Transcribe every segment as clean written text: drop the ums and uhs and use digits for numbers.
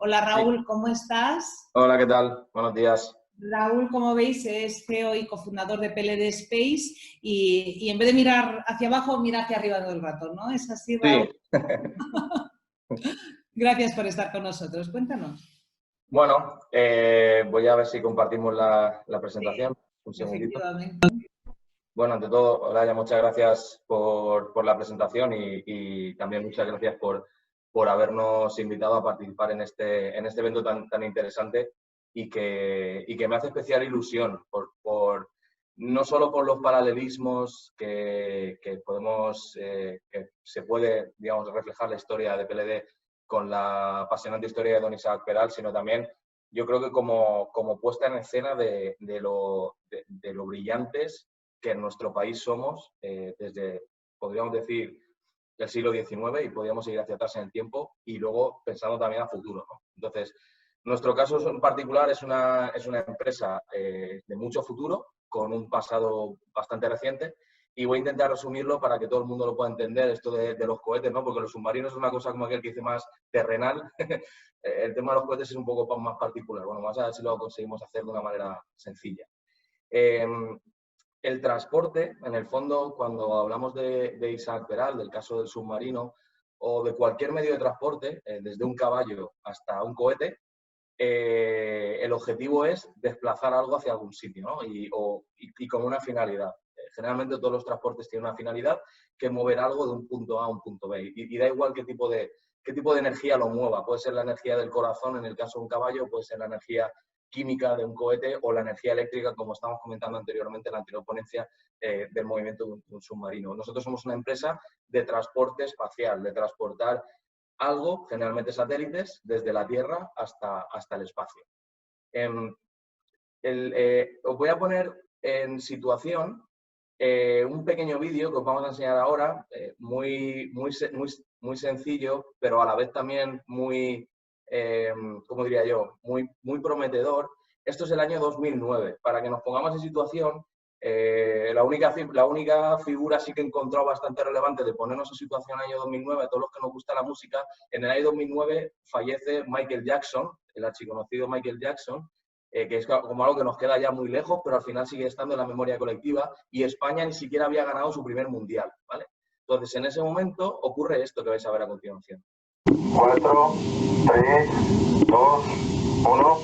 Hola Sí. Raúl, ¿cómo estás? Hola, ¿qué tal? Buenos días. Raúl, como veis, es CEO y cofundador de PLD Space y en vez de mirar hacia abajo, mira hacia arriba todo el rato, ¿no? ¿Es así, Raúl? Sí. Gracias por estar con nosotros. Cuéntanos. Bueno, voy a ver si compartimos la presentación. Un segundito. Efectivamente. Bueno, ante todo, Olaya, muchas gracias por la presentación y también muchas gracias por habernos invitado a participar en este evento tan interesante y que me hace especial ilusión no solo por los paralelismos que podemos, que se puede, digamos, reflejar la historia de PLD con la apasionante historia de don Isaac Peral, sino también yo creo que como puesta en escena de lo brillantes que en nuestro país somos desde, podríamos decir, el siglo XIX y podríamos seguir hacia atrás en el tiempo y luego pensando también a futuro, ¿no? Entonces, nuestro caso en particular es una empresa de mucho futuro, con un pasado bastante reciente, y voy a intentar resumirlo para que todo el mundo lo pueda entender, esto de los cohetes, ¿no? Porque los submarinos es una cosa como aquel que dice más terrenal. El tema de los cohetes es un poco más particular. Bueno, vamos a ver si lo conseguimos hacer de una manera sencilla. El transporte, en el fondo, cuando hablamos de Isaac Peral, del caso del submarino, o de cualquier medio de transporte, desde un caballo hasta un cohete, el objetivo es desplazar algo hacia algún sitio, ¿no? Y con una finalidad. Generalmente todos los transportes tienen una finalidad, que es mover algo de un punto A a un punto B. Y da igual qué tipo de energía lo mueva. Puede ser la energía del corazón, en el caso de un caballo, puede ser la energía química de un cohete o la energía eléctrica, como estábamos comentando anteriormente en la anterior ponencia, del movimiento de un submarino. Nosotros somos una empresa de transporte espacial, de transportar algo, generalmente satélites, desde la Tierra hasta el espacio. Os voy a poner en situación un pequeño vídeo que os vamos a enseñar ahora, muy sencillo, pero a la vez también muy, ¿cómo diría yo?, muy prometedor. Esto es el año 2009. Para que nos pongamos en situación, la única figura sí que he encontrado bastante relevante de ponernos en situación en el año 2009, a todos los que nos gusta la música, en el año 2009 fallece Michael Jackson, el archiconocido Michael Jackson, que es como algo que nos queda ya muy lejos, pero al final sigue estando en la memoria colectiva, y España ni siquiera había ganado su primer mundial, ¿vale? Entonces, en ese momento ocurre esto que vais a ver a continuación. 4, 3, 2, 1...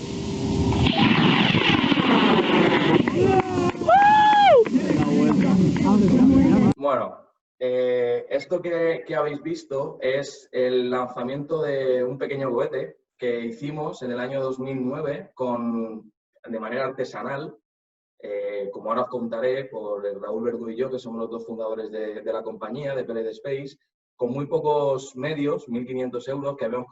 Bueno, esto que habéis visto es el lanzamiento de un pequeño cohete que hicimos en el año 2009 de manera artesanal, como ahora os contaré, por Raúl Verdú y yo, que somos los dos fundadores de la compañía, de PLD Space, con muy pocos medios, 1.500 euros, que habíamos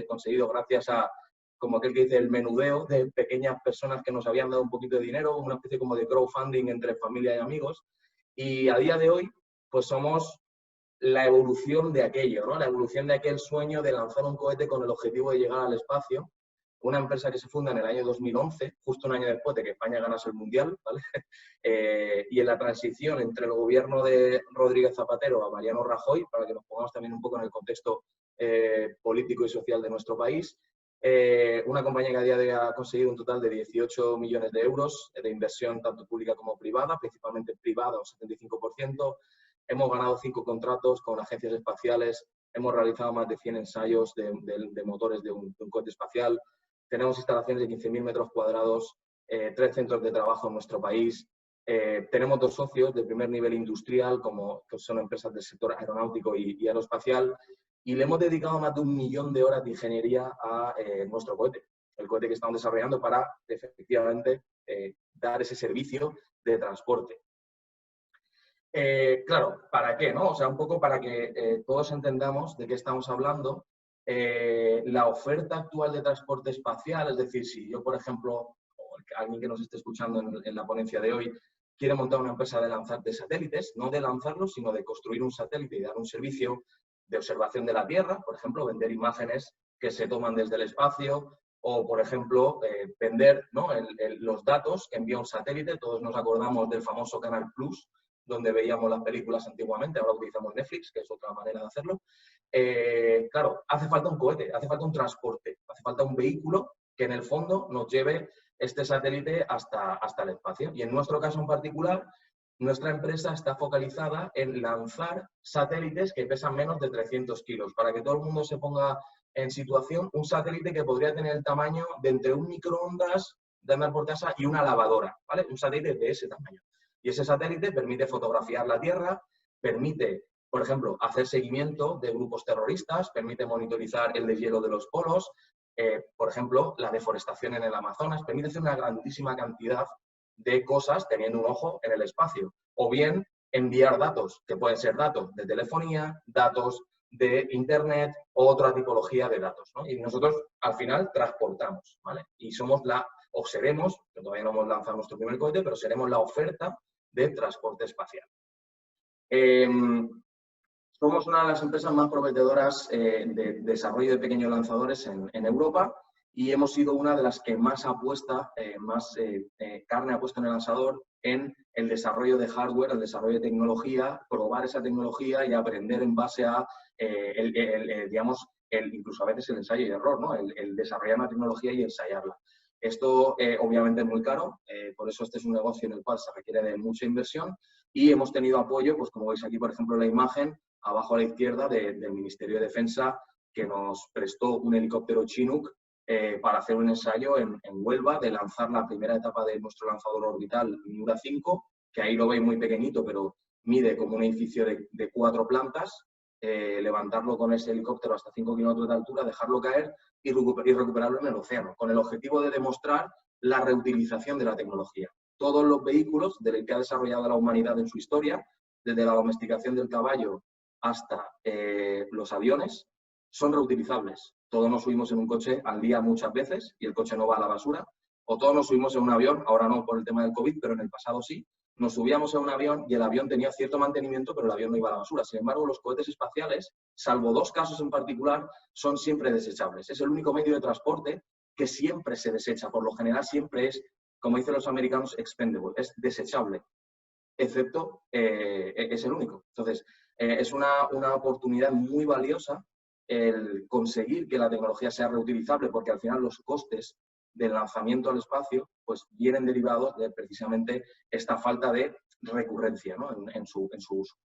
conseguido gracias a, como aquel que dice, el menudeo de pequeñas personas que nos habían dado un poquito de dinero, una especie como de crowdfunding entre familia y amigos. Y a día de hoy, pues somos la evolución de aquello, ¿no? La evolución de aquel sueño de lanzar un cohete con el objetivo de llegar al espacio. Una empresa que se funda en el año 2011, justo un año después de que España ganase el Mundial, ¿vale? Y en la transición entre el gobierno de Rodríguez Zapatero a Mariano Rajoy, para que nos pongamos también un poco en el contexto político y social de nuestro país, una compañía que a día de hoy ha conseguido un total de 18 millones de euros de inversión tanto pública como privada, principalmente privada, un 75%. Hemos ganado 5 contratos con agencias espaciales, hemos realizado más de 100 ensayos de motores de un cohete espacial. Tenemos instalaciones de 15.000 metros cuadrados, 3 centros de trabajo en nuestro país. Tenemos 2 socios de primer nivel industrial, que son empresas del sector aeronáutico y aeroespacial, y le hemos dedicado más de 1 millón de horas de ingeniería a nuestro cohete, el cohete que estamos desarrollando para, efectivamente, dar ese servicio de transporte. Claro, ¿para qué, no? O sea, un poco para que todos entendamos de qué estamos hablando. La oferta actual de transporte espacial, es decir, si yo, por ejemplo, o alguien que nos esté escuchando en la ponencia de hoy, quiere montar una empresa de lanzar de satélites, no de lanzarlos, sino de construir un satélite y dar un servicio de observación de la Tierra, por ejemplo, vender imágenes que se toman desde el espacio, o, por ejemplo, vender, ¿no?, los datos que envía un satélite. Todos nos acordamos del famoso Canal Plus, donde veíamos las películas antiguamente, ahora utilizamos Netflix, que es otra manera de hacerlo. claro, hace falta un cohete, hace falta un transporte, hace falta un vehículo que en el fondo nos lleve este satélite hasta el espacio. Y en nuestro caso en particular, nuestra empresa está focalizada en lanzar satélites que pesan menos de 300 kilos. Para que todo el mundo se ponga en situación, un satélite que podría tener el tamaño de entre un microondas de andar por casa y una lavadora, ¿vale? Un satélite de ese tamaño. Y ese satélite permite fotografiar la Tierra, permite, por ejemplo, hacer seguimiento de grupos terroristas, permite monitorizar el deshielo de los polos, por ejemplo, la deforestación en el Amazonas, permite hacer una grandísima cantidad de cosas teniendo un ojo en el espacio. O bien enviar datos, que pueden ser datos de telefonía, datos de Internet o otra tipología de datos, ¿no? Y nosotros, al final, transportamos, ¿vale? Y somos o seremos, que todavía no hemos lanzado nuestro primer cohete, pero seremos la oferta de transporte espacial. Somos una de las empresas más prometedoras de desarrollo de pequeños lanzadores en Europa y hemos sido una de las que más apuesta, carne ha puesto en el asador en el desarrollo de hardware, el desarrollo de tecnología, probar esa tecnología y aprender en base a, incluso a veces el ensayo y error, ¿no? El desarrollar una tecnología y ensayarla. Esto obviamente es muy caro, por eso este es un negocio en el cual se requiere de mucha inversión y hemos tenido apoyo, pues como veis aquí, por ejemplo, la imagen, abajo a la izquierda, del Ministerio de Defensa, que nos prestó un helicóptero Chinook para hacer un ensayo en Huelva de lanzar la primera etapa de nuestro lanzador orbital Miura 5, que ahí lo veis muy pequeñito, pero mide como un edificio de 4 plantas, levantarlo con ese helicóptero hasta 5 kilómetros de altura, dejarlo caer y recuperarlo en el océano, con el objetivo de demostrar la reutilización de la tecnología. Todos los vehículos del que ha desarrollado la humanidad en su historia, desde la domesticación del caballo hasta los aviones, son reutilizables. Todos nos subimos en un coche al día muchas veces y el coche no va a la basura. O todos nos subimos en un avión, ahora no por el tema del COVID, pero en el pasado sí. Nos subíamos en un avión y el avión tenía cierto mantenimiento, pero el avión no iba a la basura. Sin embargo, los cohetes espaciales, salvo 2 casos en particular, son siempre desechables. Es el único medio de transporte que siempre se desecha. Por lo general siempre es, como dicen los americanos, expendable, es desechable, excepto es el único. Entonces, es una oportunidad muy valiosa el conseguir que la tecnología sea reutilizable, porque al final los costes del lanzamiento al espacio pues vienen derivados de precisamente esta falta de recurrencia, ¿no? en su uso.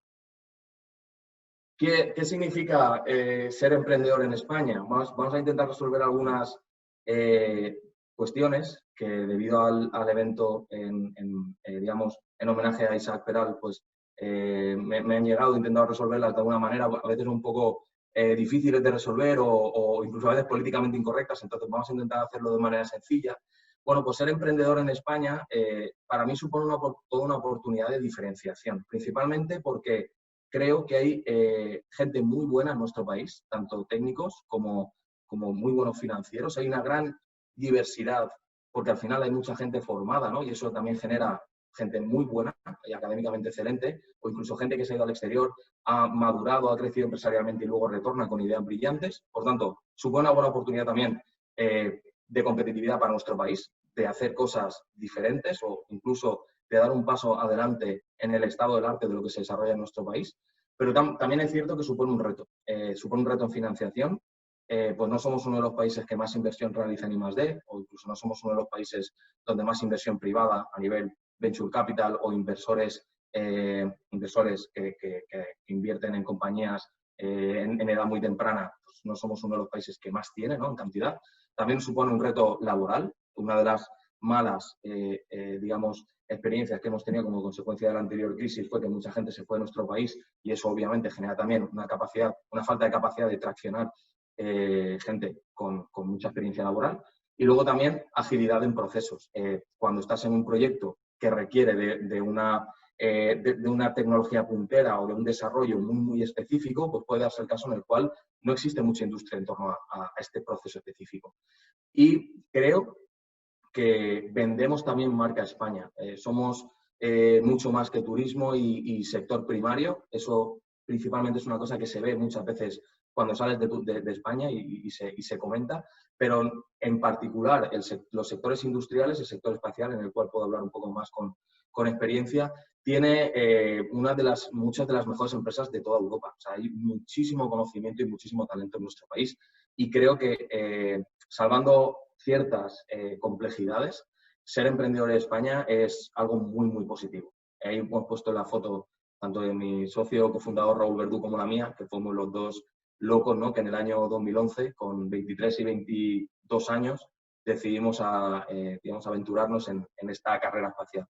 ¿Qué significa ser emprendedor en España? Vamos a intentar resolver algunas cuestiones que debido al evento digamos, en homenaje a Isaac Peral, pues me han llegado, he intentado resolverlas de alguna manera, a veces un poco difíciles de resolver o incluso a veces políticamente incorrectas, entonces vamos a intentar hacerlo de manera sencilla. Bueno, pues ser emprendedor en España para mí supone toda una oportunidad de diferenciación, principalmente porque creo que hay gente muy buena en nuestro país, tanto técnicos como muy buenos financieros. Hay una gran diversidad, porque al final hay mucha gente formada, ¿no? Y eso también genera gente muy buena y académicamente excelente, o incluso gente que se ha ido al exterior, ha madurado, ha crecido empresarialmente y luego retorna con ideas brillantes. Por tanto, supone una buena oportunidad también de competitividad para nuestro país, de hacer cosas diferentes o incluso de dar un paso adelante en el estado del arte de lo que se desarrolla en nuestro país. Pero también es cierto que supone un reto en financiación. Pues no somos uno de los países que más inversión realiza en I+D, o incluso no somos uno de los países donde más inversión privada a nivel venture capital o inversores que invierten en compañías en edad muy temprana, pues no somos uno de los países que más tiene, ¿no? En cantidad. También supone un reto laboral. Una de las malas, digamos, experiencias que hemos tenido como consecuencia de la anterior crisis fue que mucha gente se fue de nuestro país y eso obviamente genera también una falta de capacidad de traccionar gente con mucha experiencia laboral. Y luego también agilidad en procesos. Cuando estás en un proyecto que requiere de una tecnología puntera o de un desarrollo muy específico, pues puede darse el caso en el cual no existe mucha industria en torno a este proceso específico. Y creo que vendemos también marca España. Somos mucho más que turismo y sector primario. Eso principalmente es una cosa que se ve muchas veces cuando sales de España y se comenta, pero en particular los sectores industriales, el sector espacial, en el cual puedo hablar un poco más con experiencia, tiene muchas de las mejores empresas de toda Europa. O sea, hay muchísimo conocimiento y muchísimo talento en nuestro país y creo que, salvando ciertas complejidades, ser emprendedor en España es algo muy, muy positivo. Ahí hemos puesto la foto tanto de mi socio cofundador Raúl Verdú como la mía, que fuimos los dos locos, ¿no? Que en el año 2011, con 23 y 22 años, decidimos digamos, aventurarnos en esta carrera espacial.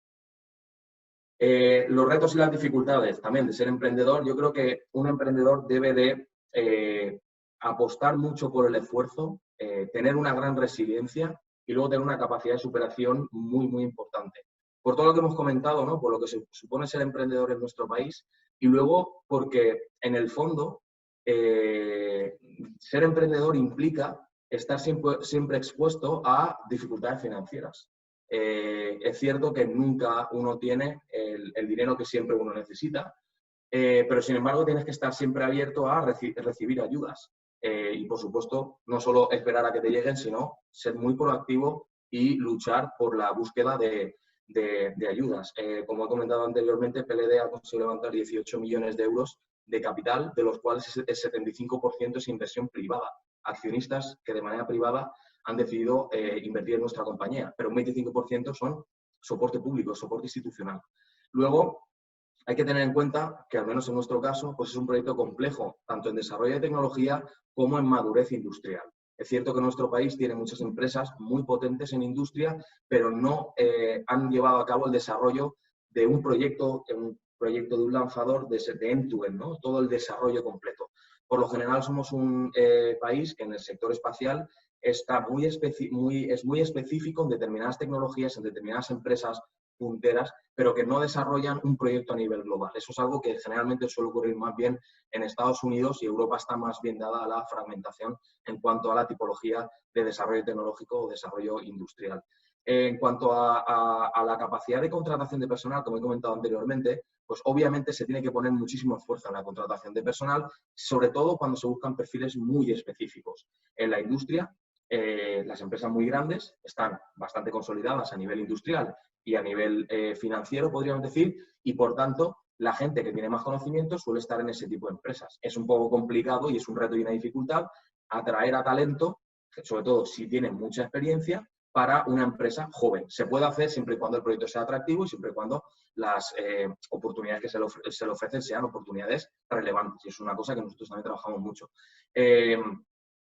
Los retos y las dificultades también de ser emprendedor. Yo creo que un emprendedor debe de apostar mucho por el esfuerzo, tener una gran resiliencia y luego tener una capacidad de superación muy, muy importante. Por todo lo que hemos comentado, ¿no? Por lo que se supone ser emprendedor en nuestro país y luego porque en el fondo ser emprendedor implica estar siempre expuesto a dificultades financieras. Es cierto que nunca uno tiene el dinero que siempre uno necesita, pero sin embargo tienes que estar siempre abierto a recibir ayudas. Y por supuesto, no solo esperar a que te lleguen, sino ser muy proactivo y luchar por la búsqueda de ayudas. Como he comentado anteriormente, PLD ha conseguido levantar 18 millones de euros de capital, de los cuales el 75% es inversión privada. Accionistas que de manera privada han decidido invertir en nuestra compañía, pero un 25% son soporte público, soporte institucional. Luego, hay que tener en cuenta que, al menos en nuestro caso, pues es un proyecto complejo, tanto en desarrollo de tecnología como en madurez industrial. Es cierto que nuestro país tiene muchas empresas muy potentes en industria, pero no han llevado a cabo el desarrollo de un proyecto de un lanzador de end-to-end, ¿no? Todo el desarrollo completo. Por lo general somos un país que en el sector espacial está es muy específico en determinadas tecnologías, en determinadas empresas punteras, pero que no desarrollan un proyecto a nivel global. Eso es algo que generalmente suele ocurrir más bien en Estados Unidos y Europa está más bien dada a la fragmentación en cuanto a la tipología de desarrollo tecnológico o desarrollo industrial. En cuanto a la capacidad de contratación de personal, como he comentado anteriormente, pues obviamente se tiene que poner muchísimo esfuerzo en la contratación de personal, sobre todo cuando se buscan perfiles muy específicos. En la industria, las empresas muy grandes están bastante consolidadas a nivel industrial y a nivel financiero, podríamos decir, y por tanto, la gente que tiene más conocimiento suele estar en ese tipo de empresas. Es un poco complicado y es un reto y una dificultad atraer a talento, sobre todo si tienen mucha experiencia, para una empresa joven. Se puede hacer siempre y cuando el proyecto sea atractivo y siempre y cuando las oportunidades que se le ofrecen sean oportunidades relevantes. Y es una cosa que nosotros también trabajamos mucho.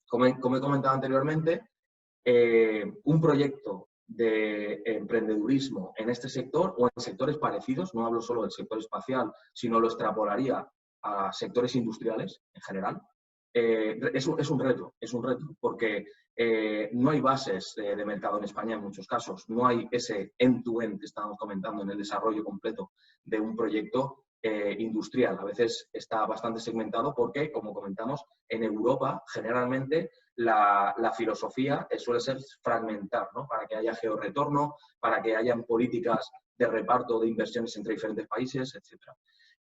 Como he comentado anteriormente, un proyecto de emprendedurismo en este sector o en sectores parecidos, no hablo solo del sector espacial, sino lo extrapolaría a sectores industriales en general, es un reto, porque no hay bases de mercado en España en muchos casos, no hay ese end-to-end que estábamos comentando en el desarrollo completo de un proyecto industrial. A veces está bastante segmentado porque, como comentamos, en Europa generalmente la filosofía suele ser fragmentar, ¿no? Para que haya georretorno, para que hayan políticas de reparto de inversiones entre diferentes países, etc.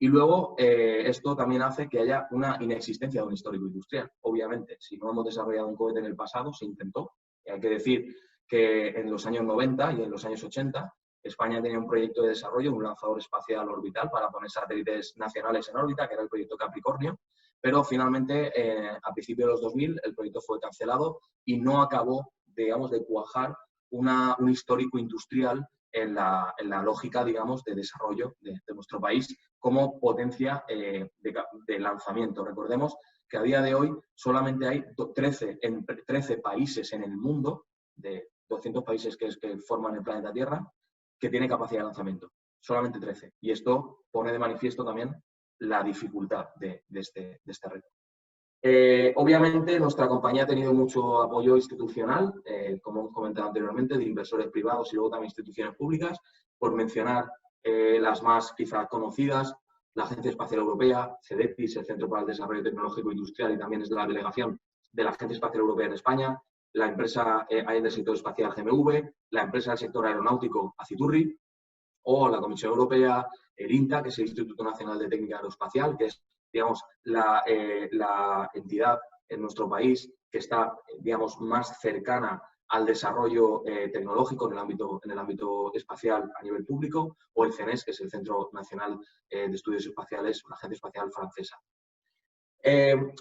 Y luego esto también hace que haya una inexistencia de un histórico industrial. Obviamente, si no hemos desarrollado un cohete en el pasado, se intentó. Hay que decir que en los años 90 y en los años 80 España tenía un proyecto de desarrollo, un lanzador espacial orbital para poner satélites nacionales en órbita, que era el proyecto Capricornio, pero finalmente a principios de los 2000 el proyecto fue cancelado y no acabó, digamos, de cuajar un histórico industrial en la lógica, digamos, de desarrollo de nuestro país como potencia de lanzamiento. Recordemos que a día de hoy solamente hay 13 países en el mundo, de 200 países que forman el planeta Tierra, que tienen capacidad de lanzamiento. Solamente 13. Y esto pone de manifiesto también la dificultad de este reto. Obviamente, nuestra compañía ha tenido mucho apoyo institucional, como hemos comentado anteriormente, de inversores privados y luego también instituciones públicas, por mencionar las más quizás conocidas, la Agencia Espacial Europea, CEDEPIS, el Centro para el Desarrollo Tecnológico e Industrial, y también es de la delegación de la Agencia Espacial Europea en España, la empresa del sector espacial GMV, la empresa del sector aeronáutico Aciturri, o la Comisión Europea, el INTA, que es el Instituto Nacional de Técnica Aeroespacial, que es digamos, la entidad en nuestro país que está, digamos, más cercana al desarrollo tecnológico en el ámbito espacial a nivel público, o el CNES, que es el Centro Nacional de Estudios Espaciales, la Agencia Espacial Francesa.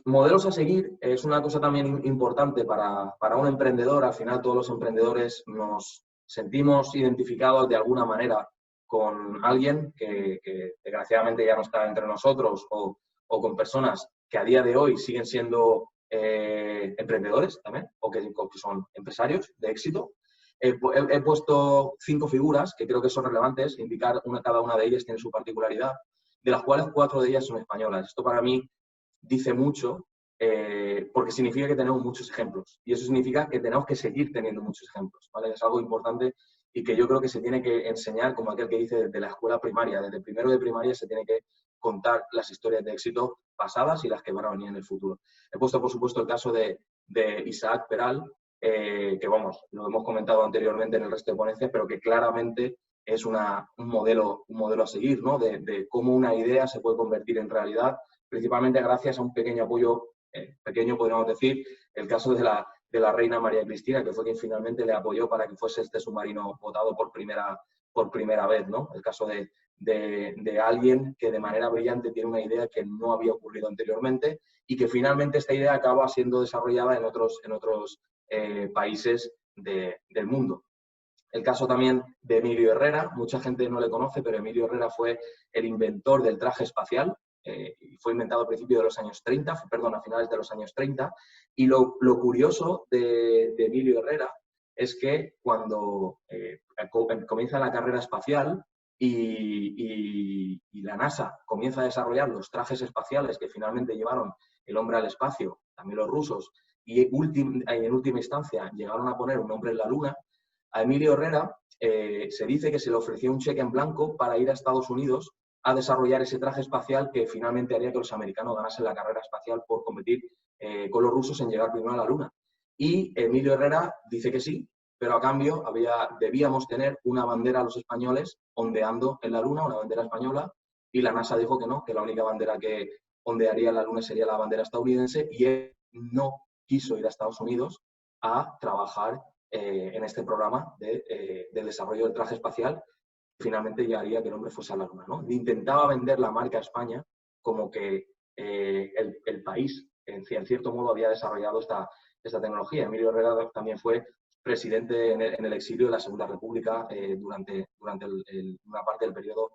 Modelos a seguir es una cosa también importante para un emprendedor. Al final todos los emprendedores nos sentimos identificados de alguna manera con alguien que desgraciadamente ya no está entre nosotros, o con personas que a día de hoy siguen siendo emprendedores también, o que son empresarios de éxito. He puesto 5 figuras que creo que son relevantes, indicar cada una de ellas tiene su particularidad, de las cuales 4 de ellas son españolas. Esto para mí dice mucho, porque significa que tenemos muchos ejemplos, y eso significa que tenemos que seguir teniendo muchos ejemplos, ¿vale? Es algo importante y que yo creo que se tiene que enseñar, como aquel que dice, desde la escuela primaria. Desde primero de primaria se tiene que contar las historias de éxito pasadas y las que van a venir en el futuro. He puesto, por supuesto, el caso de Isaac Peral, que, vamos, lo hemos comentado anteriormente en el resto de ponencias, pero que claramente es un modelo a seguir, ¿no? De cómo una idea se puede convertir en realidad, principalmente gracias a un pequeño apoyo, pequeño podríamos decir, el caso de la reina María Cristina, que fue quien finalmente le apoyó para que fuese este submarino votado por primera vez, ¿no? El caso de alguien que de manera brillante tiene una idea que no había ocurrido anteriormente y que finalmente esta idea acaba siendo desarrollada en otros países del mundo. El caso también de Emilio Herrera, mucha gente no le conoce, pero Emilio Herrera fue el inventor del traje espacial. Fue inventado a principios de los años 30, a finales de los años 30, y lo curioso de Emilio Herrera es que cuando comienza la carrera espacial y la NASA comienza a desarrollar los trajes espaciales que finalmente llevaron el hombre al espacio, también los rusos, y en última instancia llegaron a poner un hombre en la Luna, a Emilio Herrera se dice que se le ofreció un cheque en blanco para ir a Estados Unidos a desarrollar ese traje espacial que finalmente haría que los americanos ganasen la carrera espacial por competir con los rusos en llegar primero a la Luna. Y Emilio Herrera dice que sí, pero a cambio debíamos tener una bandera a los españoles ondeando en la Luna, una bandera española, y la NASA dijo que no, que la única bandera que ondearía en la Luna sería la bandera estadounidense, y él no quiso ir a Estados Unidos a trabajar en este programa de desarrollo del traje espacial. Finalmente ya haría que el hombre fuese a la Luna, ¿no? Intentaba vender la marca España como que el país, en cierto modo, había desarrollado esta tecnología. Emilio Herrera también fue presidente en el exilio de la Segunda República durante una parte del periodo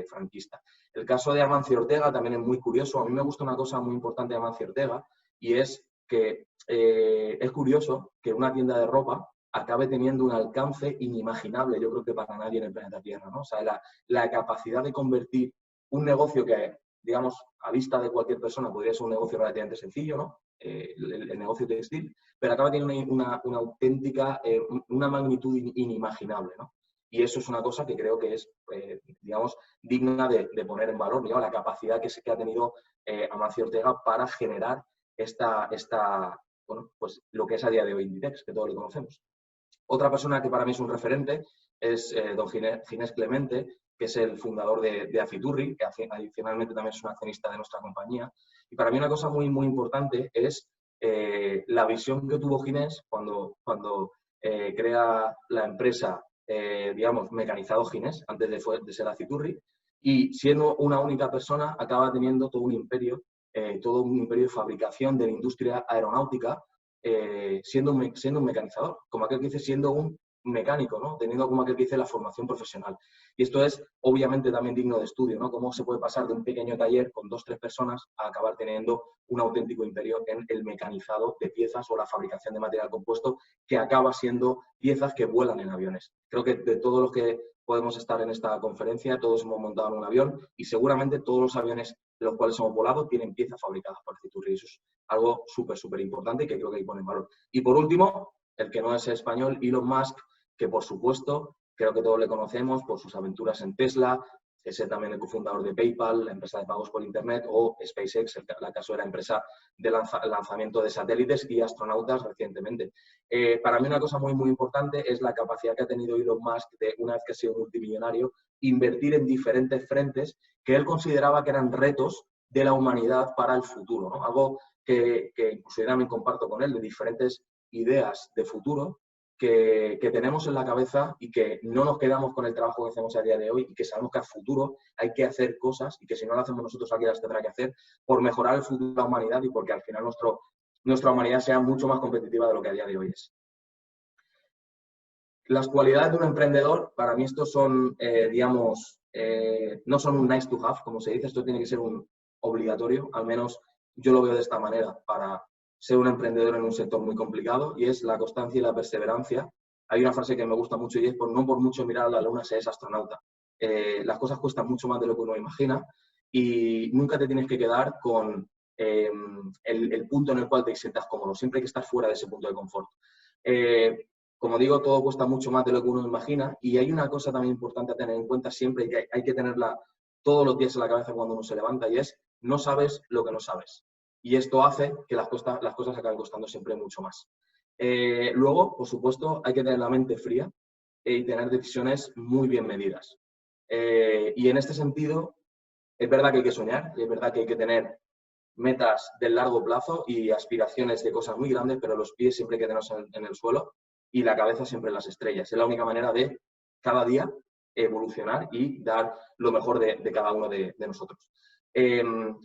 franquista. El caso de Amancio Ortega también es muy curioso. A mí me gusta una cosa muy importante de Amancio Ortega, y es que es curioso que una tienda de ropa acabe teniendo un alcance inimaginable, yo creo que para nadie en el planeta Tierra, ¿no? O sea, la capacidad de convertir un negocio que, digamos, a vista de cualquier persona podría ser un negocio relativamente sencillo, ¿no? El negocio textil, pero acaba teniendo una auténtica, una magnitud inimaginable, ¿no? Y eso es una cosa que creo que es, digamos, digna de poner en valor, digamos, la capacidad que ha tenido Amancio Ortega para generar bueno, pues lo que es a día de hoy Inditex, que todos lo conocemos. Otra persona que para mí es un referente es don Ginés Clemente, que es el fundador de Aciturri, que adicionalmente también es un accionista de nuestra compañía. Y para mí una cosa muy, muy importante es la visión que tuvo Ginés cuando crea la empresa, digamos, Mecanizado Ginés, antes de ser Aciturri, y siendo una única persona acaba teniendo todo un imperio de fabricación de la industria aeronáutica, siendo un mecanizador, como aquel que dice, siendo un mecánico, ¿no? Teniendo como aquel que dice la formación profesional. Y esto es obviamente también digno de estudio, ¿no? Cómo se puede pasar de un pequeño taller con 2 o 3 personas a acabar teniendo un auténtico imperio en el mecanizado de piezas o la fabricación de material compuesto, que acaba siendo piezas que vuelan en aviones. Creo que de todos los que podemos estar en esta conferencia, todos hemos montado en un avión, y seguramente todos los aviones en los cuales hemos volado tienen piezas fabricadas por Aciturri. Eso es algo súper, súper importante y que creo que hay que poner en valor. Y por último, el que no es español, Elon Musk, que por supuesto, creo que todos le conocemos por sus aventuras en Tesla, es también el cofundador de PayPal, la empresa de pagos por Internet, o SpaceX, la caso de la empresa de lanzamiento de satélites y astronautas recientemente. Para mí una cosa muy, muy importante es la capacidad que ha tenido Elon Musk de, una vez que ha sido multimillonario, invertir en diferentes frentes que él consideraba que eran retos de la humanidad para el futuro, ¿no? Algo que incluso yo también comparto con él, de diferentes ideas de futuro que tenemos en la cabeza y que no nos quedamos con el trabajo que hacemos a día de hoy y que sabemos que a futuro hay que hacer cosas y que si no lo hacemos nosotros, alguien las tendrá que hacer por mejorar el futuro de la humanidad y porque al final nuestra humanidad sea mucho más competitiva de lo que a día de hoy es. Las cualidades de un emprendedor, para mí estos son, no son un nice to have, como se dice, esto tiene que ser un obligatorio, al menos yo lo veo de esta manera, para ser un emprendedor en un sector muy complicado, y es la constancia y la perseverancia. Hay una frase que me gusta mucho y es: no por mucho mirar a la luna se es astronauta. Las cosas cuestan mucho más de lo que uno imagina y nunca te tienes que quedar con el punto en el cual te sientas cómodo. Siempre hay que estar fuera de ese punto de confort. Como digo, todo cuesta mucho más de lo que uno imagina y hay una cosa también importante a tener en cuenta siempre y que hay que tenerla todos los días en la cabeza cuando uno se levanta y es: no sabes lo que no sabes. Y esto hace que las cosas acaben costando siempre mucho más. Luego, por supuesto, hay que tener la mente fría y tener decisiones muy bien medidas. Y en este sentido, es verdad que hay que soñar y es verdad que hay que tener metas de largo plazo y aspiraciones de cosas muy grandes, pero los pies siempre hay que tenerlos en el suelo y la cabeza siempre en las estrellas. Es la única manera de cada día evolucionar y dar lo mejor de cada uno de nosotros.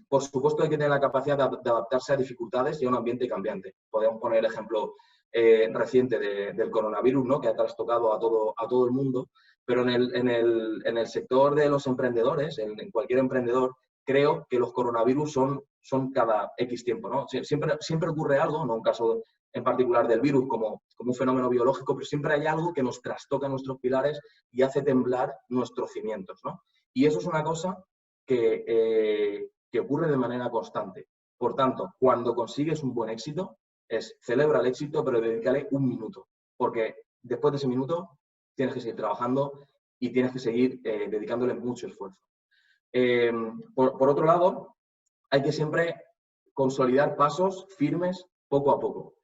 Por supuesto, hay que tener la capacidad de adaptarse a dificultades y a un ambiente cambiante. Podemos poner el ejemplo reciente del coronavirus, ¿no? Que ha trastocado a todo el mundo, pero en el sector de los emprendedores, en cualquier emprendedor, creo que los coronavirus son cada X tiempo, ¿no? Siempre ocurre algo, no un caso en particular del virus como un fenómeno biológico, pero siempre hay algo que nos trastoca nuestros pilares y hace temblar nuestros cimientos, ¿no? Y eso es una cosa que ocurre de manera constante. Por tanto, cuando consigues un buen éxito, celebra el éxito, pero dedícale un minuto, porque después de ese minuto tienes que seguir trabajando y tienes que seguir dedicándole mucho esfuerzo. Por otro lado, hay que siempre consolidar pasos firmes poco a poco.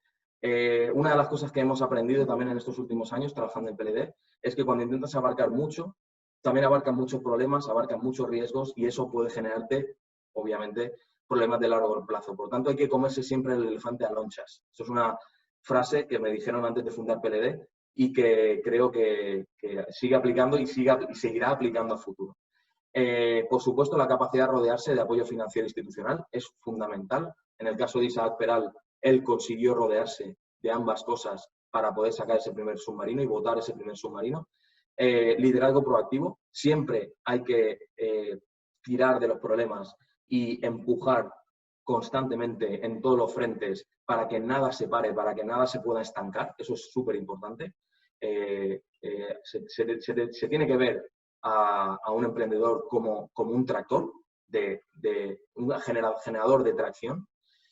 Una de las cosas que hemos aprendido también en estos últimos años trabajando en PLD es que cuando intentas abarcar mucho, también abarcan muchos problemas, abarcan muchos riesgos y eso puede generarte, obviamente, problemas de largo plazo. Por tanto, hay que comerse siempre el elefante a lonchas. Eso es una frase que me dijeron antes de fundar PLD y que creo que sigue aplicando y seguirá aplicando a futuro. Por supuesto, la capacidad de rodearse de apoyo financiero institucional es fundamental. En el caso de Isaac Peral, él consiguió rodearse de ambas cosas para poder sacar ese primer submarino y botar ese primer submarino. Liderazgo proactivo. Siempre hay que tirar de los problemas y empujar constantemente en todos los frentes para que nada se pare, para que nada se pueda estancar. Eso es súper importante. Se tiene que ver a un emprendedor como un tractor, un generador de tracción.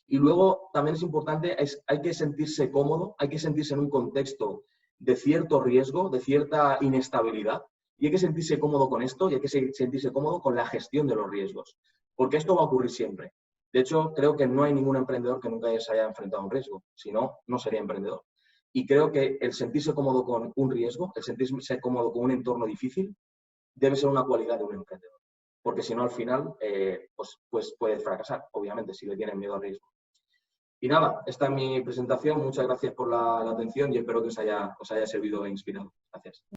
Y luego también es importante, hay que sentirse cómodo, hay que sentirse en un contexto de cierto riesgo, de cierta inestabilidad, y hay que sentirse cómodo con esto y hay que sentirse cómodo con la gestión de los riesgos, porque esto va a ocurrir siempre. De hecho, creo que no hay ningún emprendedor que nunca se haya enfrentado a un riesgo, si no, no sería emprendedor. Y creo que el sentirse cómodo con un riesgo, el sentirse cómodo con un entorno difícil, debe ser una cualidad de un emprendedor. Porque si no, al final, pues puede fracasar, obviamente, si le tienen miedo al riesgo. Y nada, esta es mi presentación. Muchas gracias por la atención y espero que os haya servido e inspirado. Gracias.